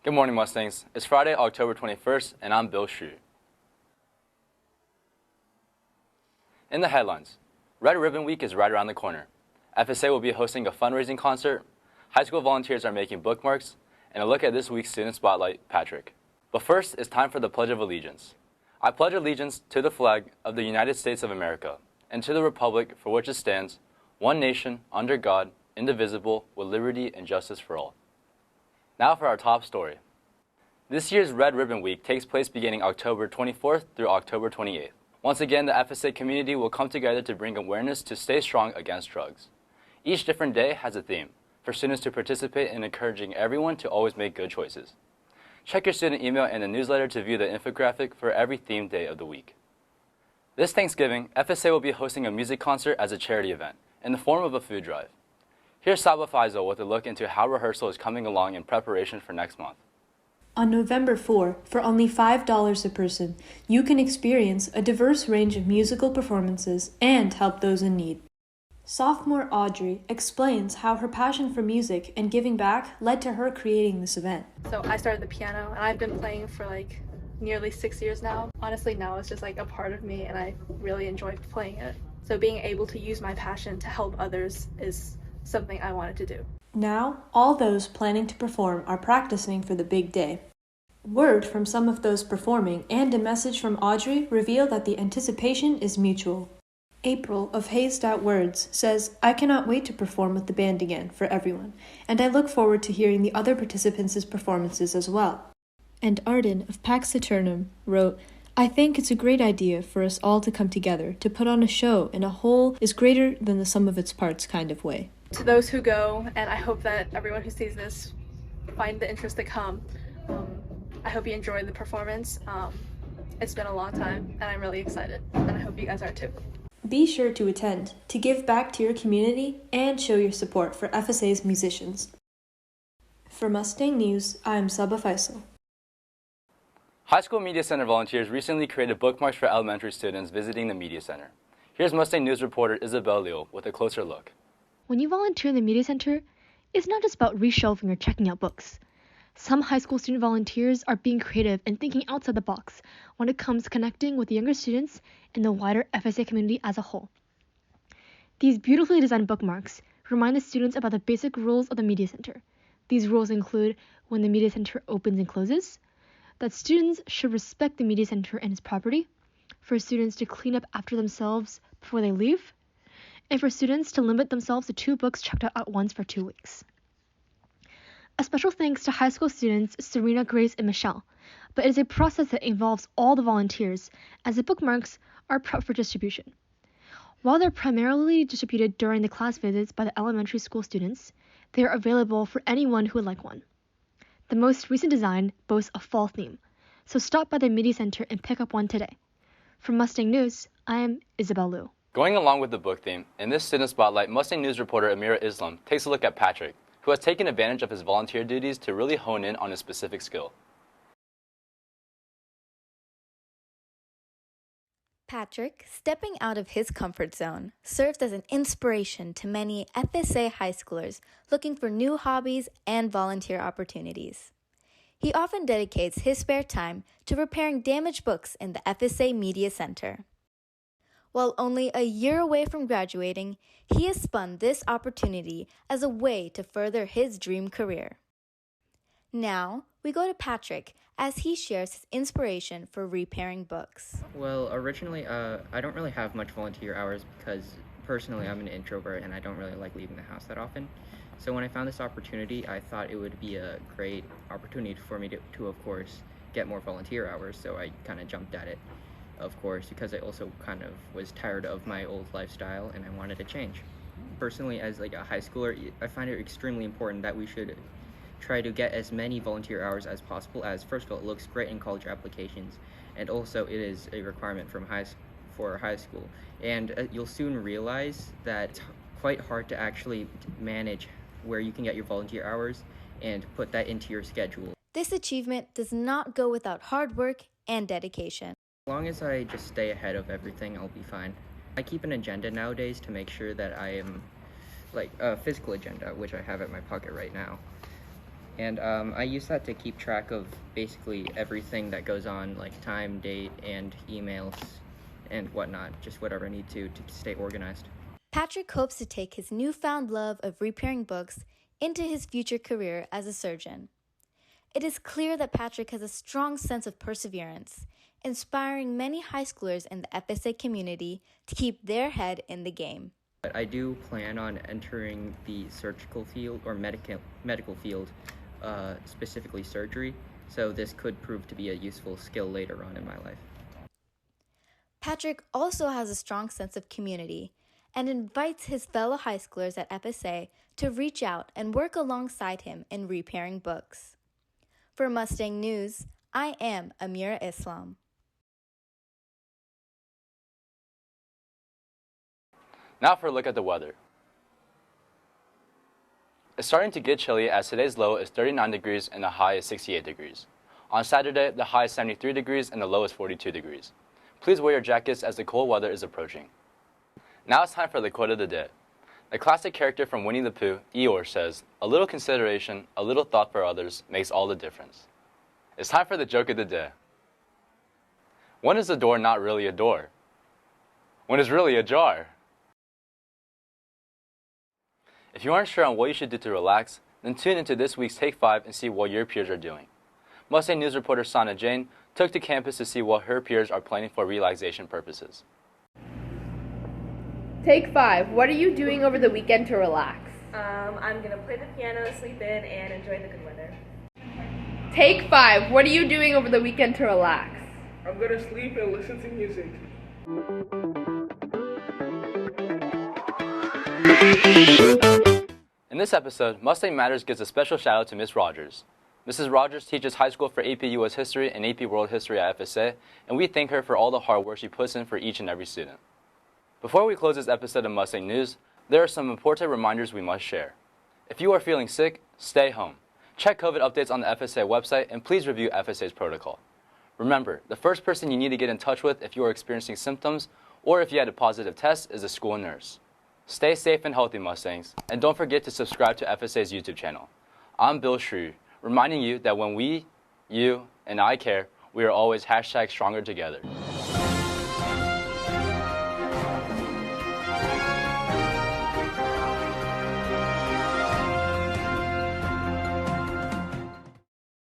Good morning, Mustangs. It's Friday, October 21st, and I'm Bill Shu. In the headlines, Red Ribbon Week is right around the corner. FSA will be hosting a fundraising concert, high school volunteers are making bookmarks, and a look at this week's Student Spotlight, Patrick. But first, it's time for the Pledge of Allegiance. I pledge allegiance to the flag of the United States of America, and to the republic for which it stands, one nation, under God, indivisible, with liberty and justice for all. Now for our top story. This year's Red Ribbon Week takes place beginning October 24th through October 28th. Once again, the FSA community will come together to bring awareness to stay strong against drugs. Each different day has a theme for students to participate in encouraging everyone to always make good choices. Check your student email and the newsletter to view the infographic for every themed day of the week. This Thanksgiving, FSA will be hosting a music concert as a charity event in the form of a food drive. Here's Saba Faisal with a look into how rehearsal is coming along in preparation for next month. On November 4, for only $5 a person, you can experience a diverse range of musical performances and help those in need. Sophomore Audrey explains how her passion for music and giving back led to her creating this event. So I started the piano and I've been playing for nearly 6 years now. Honestly, now it's just a part of me and I really enjoy playing it. So being able to use my passion to help others is something I wanted to do. Now, all those planning to perform are practicing for the big day. Word from some of those performing and a message from Audrey reveal that the anticipation is mutual. April of Hazed Out Words says, "I cannot wait to perform with the band again for everyone, and I look forward to hearing the other participants' performances as well." And Arden of Pax Eternum wrote, "I think it's a great idea for us all to come together to put on a show in a whole is greater than the sum of its parts kind of way." To those who go, and I hope that everyone who sees this find the interest to come, I hope you enjoyed the performance. It's been a long time, and I'm really excited, and I hope you guys are too. Be sure to attend, to give back to your community, and show your support for FSA's musicians. For Mustang News, I am Saba Faisal. High School Media Center volunteers recently created bookmarks for elementary students visiting the Media Center. Here's Mustang News reporter Isabel Liu with a closer look. When you volunteer in the Media Center, it's not just about reshelving or checking out books. Some high school student volunteers are being creative and thinking outside the box when it comes to connecting with the younger students and the wider FSA community as a whole. These beautifully designed bookmarks remind the students about the basic rules of the Media Center. These rules include when the Media Center opens and closes, that students should respect the Media Center and its property, for students to clean up after themselves before they leave, and for students to limit themselves to 2 books checked out at once for 2 weeks. A special thanks to high school students Serena, Grace, and Michelle, but it is a process that involves all the volunteers, as the bookmarks are prepped for distribution. While they're primarily distributed during the class visits by the elementary school students, they are available for anyone who would like one. The most recent design boasts a fall theme, so stop by the Media Center and pick up one today. From Mustang News, I am Isabel Liu. Going along with the book theme, in this Student Spotlight, Mustang News reporter Amira Islam takes a look at Patrick, who has taken advantage of his volunteer duties to really hone in on a specific skill. Patrick, stepping out of his comfort zone, serves as an inspiration to many FSA high schoolers looking for new hobbies and volunteer opportunities. He often dedicates his spare time to repairing damaged books in the FSA Media Center. While only a year away from graduating, he has spun this opportunity as a way to further his dream career. Now, we go to Patrick as he shares his inspiration for repairing books. Well, originally, I don't really have much volunteer hours because personally I'm an introvert and I don't really like leaving the house that often. So when I found this opportunity, I thought it would be a great opportunity for me to of course, get more volunteer hours. So I kind of jumped at it, of course, because I also kind of was tired of my old lifestyle and I wanted to change. Personally, as a high schooler, I find it extremely important that we should try to get as many volunteer hours as possible, as first of all, it looks great in college applications, and also it is a requirement for high school. And you'll soon realize that it's quite hard to actually manage where you can get your volunteer hours and put that into your schedule. This achievement does not go without hard work and dedication. As long as I just stay ahead of everything, I'll be fine. I keep an agenda nowadays to make sure that I am, a physical agenda, which I have at my pocket right now. And I use that to keep track of basically everything that goes on, like time, date, and emails and whatnot, just whatever I need to stay organized. Patrick hopes to take his newfound love of repairing books into his future career as a surgeon. It is clear that Patrick has a strong sense of perseverance, inspiring many high schoolers in the FSA community to keep their head in the game. But I do plan on entering the surgical field or medical field, specifically surgery, so this could prove to be a useful skill later on in my life. Patrick also has a strong sense of community and invites his fellow high schoolers at FSA to reach out and work alongside him in repairing books. For Mustang News, I am Amira Islam. Now for a look at the weather. It's starting to get chilly as today's low is 39 degrees and the high is 68 degrees. On Saturday, the high is 73 degrees and the low is 42 degrees. Please wear your jackets as the cold weather is approaching. Now it's time for the quote of the day. The classic character from Winnie the Pooh, Eeyore, says, "A little consideration, a little thought for others makes all the difference." It's time for the joke of the day. When is a door not really a door? When it's really ajar. If you aren't sure on what you should do to relax, then tune into this week's Take 5 and see what your peers are doing. Mustang News reporter Sana Jane took to campus to see what her peers are planning for relaxation purposes. Take 5. What are you doing over the weekend to relax? I'm gonna play the piano, sleep in, and enjoy the good weather. Take 5. What are you doing over the weekend to relax? I'm gonna sleep and listen to music. In this episode, Mustang Matters gives a special shout out to Miss Rogers. Mrs. Rogers teaches high school for AP US History and AP World History at FSA, and we thank her for all the hard work she puts in for each and every student. Before we close this episode of Mustang News, there are some important reminders we must share. If you are feeling sick, stay home. Check COVID updates on the FSA website and please review FSA's protocol. Remember, the first person you need to get in touch with if you are experiencing symptoms or if you had a positive test is a school nurse. Stay safe and healthy, Mustangs, and don't forget to subscribe to FSA's YouTube channel. I'm Bill Shrew, reminding you that when we, you, and I care, we are always #stronger together.